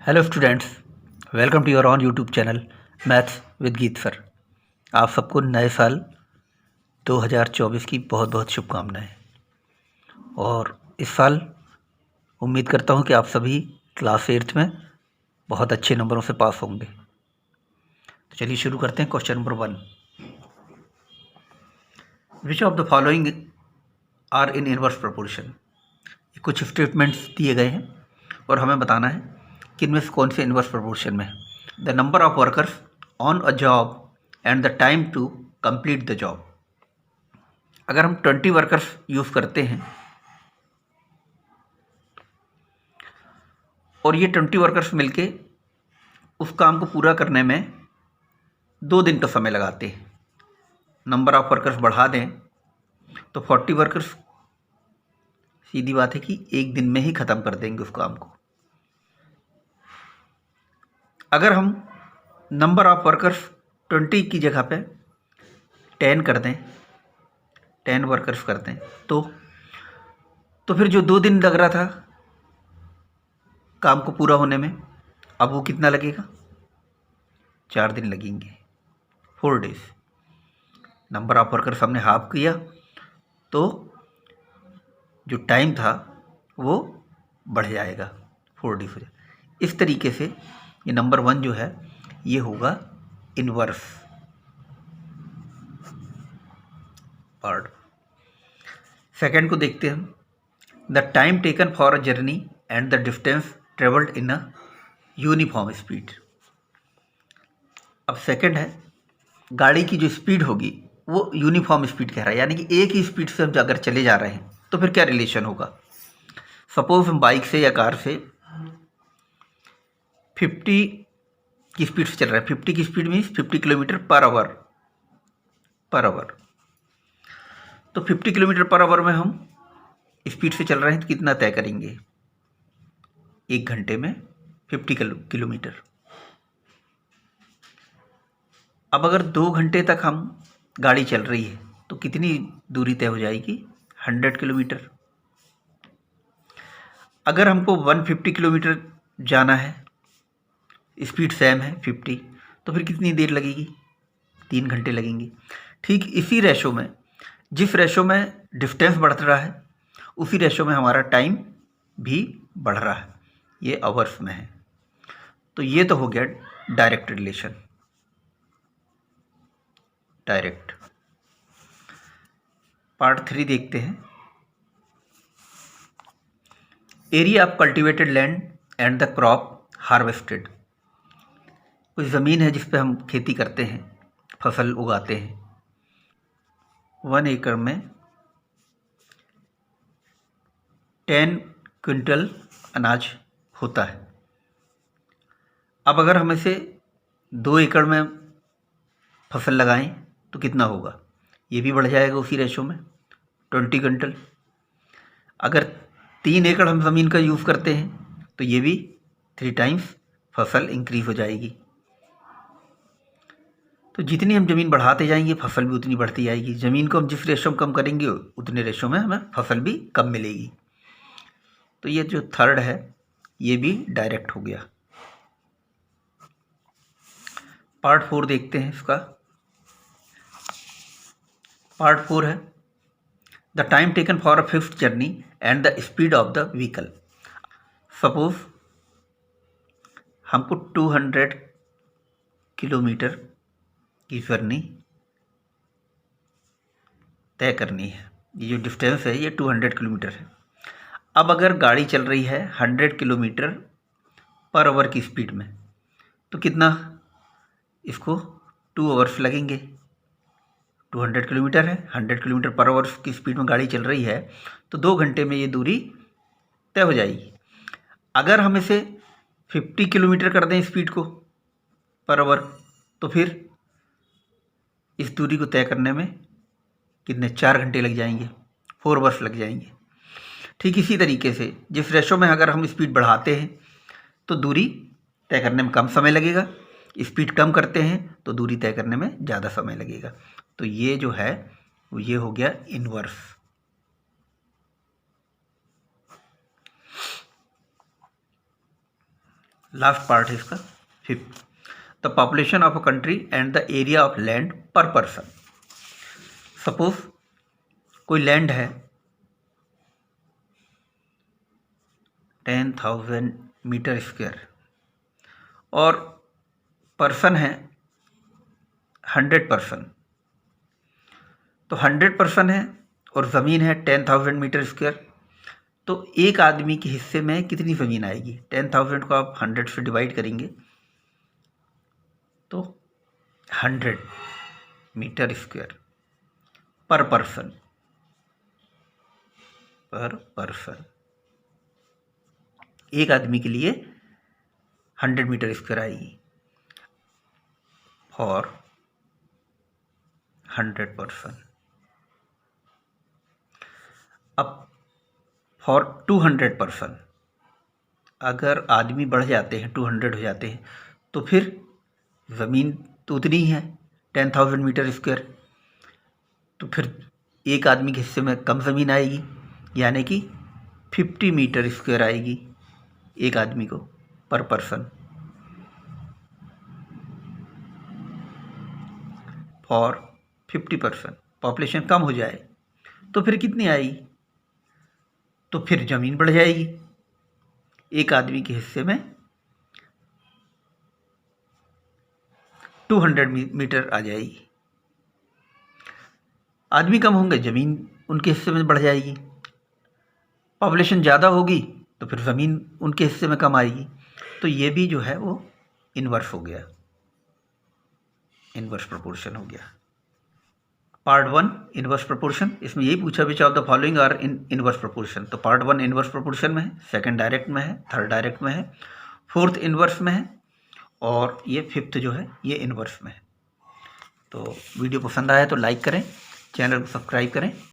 Hello students, welcome to your own YouTube channel maths with Geet sir. आप सबको नए साल 2024 की बहुत बहुत शुभकामनाएं। और इस साल उम्मीद करता हूं कि आप सभी क्लास 8th में बहुत अच्छे नंबरों से पास होंगे। तो चलिए शुरू करते हैं। Question number 1, which of the following are in inverse proportion. कुछ स्टेटमेंट्स दिए गए हैं और हमें बताना है कि इनमें से कौन से इनवर्स प्रोपोर्शन में है। The number of workers on a job and the time to complete the job. अगर हम 20 वर्कर्स यूज़ करते हैं और ये 20 वर्कर्स मिलके उस काम को पूरा करने में 2 दिन का समय लगाते हैं, नंबर ऑफ वर्कर्स बढ़ा दें तो 40 वर्कर्स सीधी बात है कि एक दिन में ही ख़त्म कर देंगे उस काम को। अगर हम नंबर ऑफ वर्कर्स 20 की जगह पे 10 कर दें, 10 वर्कर्स कर दें तो फिर जो 2 दिन लग रहा था काम को पूरा होने में, अब वो कितना लगेगा? 4 दिन लगेंगे, 4 डेज। नंबर ऑफ वर्कर्स हमने हाफ किया तो जो टाइम था वो बढ़ जाएगा, 4 डेज हो जाएगा। इस तरीके से ये नंबर 1 जो है ये होगा इनवर्स पार्ट। सेकेंड को देखते हैं हम। The time taken for a journey and the distance travelled in a uniform speed. अब सेकेंड है, गाड़ी की जो स्पीड होगी वो यूनिफॉर्म स्पीड कह रहा है, यानी कि एक ही स्पीड से हम अगर चले जा रहे हैं तो फिर क्या रिलेशन होगा। सपोज हम बाइक से या कार से 50 की स्पीड से चल रहे हैं। 50 की speed means 50 kilometre per hour. तो 50 किलोमीटर पर आवर में हम स्पीड से चल रहे हैं तो कितना तय करेंगे? 1 घंटे में 50 किलोमीटर। अब अगर 2 घंटे तक हम गाड़ी चल रही है तो कितनी दूरी तय हो जाएगी? 100 किलोमीटर। अगर हमको 150 किलोमीटर जाना है, स्पीड सेम है 50, तो फिर कितनी देर लगेगी? 3 घंटे लगेंगे। ठीक इसी रेशो में, जिस रेशो में डिस्टेंस बढ़ रहा है उसी रेशो में हमारा टाइम भी बढ़ रहा है, ये आवर्स में है। तो ये तो हो गया डायरेक्ट रिलेशन, डायरेक्ट। पार्ट 3 देखते हैं। Area of cultivated land and the crop harvested. कुछ ज़मीन है जिस पे हम खेती करते हैं, फसल उगाते हैं। 1 एकड़ में 10 क्विंटल अनाज होता है। अब अगर हम इसे 2 एकड़ में फसल लगाएं तो कितना होगा? ये भी बढ़ जाएगा उसी रेशो में, 20 क्विंटल। अगर 3 एकड़ हम ज़मीन का यूज़ करते हैं तो ये भी 3 टाइम्स फसल इंक्रीज हो जाएगी। तो जितनी हम ज़मीन बढ़ाते जाएंगे फसल भी उतनी बढ़ती जाएगी। ज़मीन को हम जिस रेशो में कम करेंगे उतने रेशो में हमें फसल भी कम मिलेगी। तो ये जो थर्ड है ये भी डायरेक्ट हो गया। पार्ट 4 देखते हैं इसका। पार्ट 4 है, the time taken for a fixed journey and the speed of the vehicle. Suppose हमको 200 किलोमीटर की जर्नी तय करनी है। ये जो डिस्टेंस है ये 200 किलोमीटर है। अब अगर गाड़ी चल रही है 100 किलोमीटर पर आवर की स्पीड में तो कितना इसको 2 आवर्स लगेंगे। 200 किलोमीटर है, 100 किलोमीटर पर आवर की स्पीड में गाड़ी चल रही है तो 2 घंटे में ये दूरी तय हो जाएगी। अगर हम इसे 50 किलोमीटर कर दें स्पीड को पर आवर तो फिर इस दूरी को तय करने में कितने 4 घंटे लग जाएंगे, 4 आवर्स लग जाएंगे। ठीक इसी तरीके से जिस रेशो में अगर हम स्पीड बढ़ाते हैं तो दूरी तय करने में कम समय लगेगा, स्पीड कम करते हैं तो दूरी तय करने में ज़्यादा समय लगेगा। तो ये जो है वो ये हो गया इनवर्स। लास्ट पार्ट है इसका 5th, the population of a country and the area of land पर पर्सन। सपोज कोई लैंड है 10,000 मीटर स्क्वायर और पर्सन है 100 पर्सन। तो 100 पर्सन है और ज़मीन है 10,000 मीटर स्क्वायर। तो एक आदमी के हिस्से में कितनी ज़मीन आएगी? 10,000 को आप 100 से डिवाइड करेंगे तो 100 मीटर स्क्वायर पर पर्सन एक आदमी के लिए 100 मीटर स्क्वायर आएगी फॉर 100 पर्सन। अब फॉर 200 पर्सन, अगर आदमी बढ़ जाते हैं 200 हो जाते हैं तो फिर ज़मीन तो उतनी ही है 10,000 मीटर स्क्वायर, तो फिर एक आदमी के हिस्से में कम ज़मीन आएगी, यानी कि 50 मीटर स्क्वायर आएगी एक आदमी को पर पर्सन फॉर 50 पर्सन। पॉपुलेशन कम हो जाए तो फिर कितनी आएगी? तो फिर ज़मीन बढ़ जाएगी, एक आदमी के हिस्से में 200 मीटर आ जाएगी। आदमी कम होंगे, ज़मीन उनके हिस्से में बढ़ जाएगी। पॉपुलेशन ज़्यादा होगी तो फिर ज़मीन उनके हिस्से में कम आएगी। तो ये भी जो है वो इन्वर्स हो गया, इन्वर्स प्रोपोर्शन हो गया। पार्ट 1 इन्वर्स प्रोपोर्शन, इसमें यही पूछा which of the following are in inverse proportion. तो पार्ट 1 इन्वर्स प्रोपोर्शन में है, सेकंड डायरेक्ट में है, थर्ड डायरेक्ट में है, फोर्थ इन्वर्स में है और ये 5th जो है ये इन्वर्स में है। तो वीडियो पसंद आया तो लाइक करें, चैनल को सब्सक्राइब करें।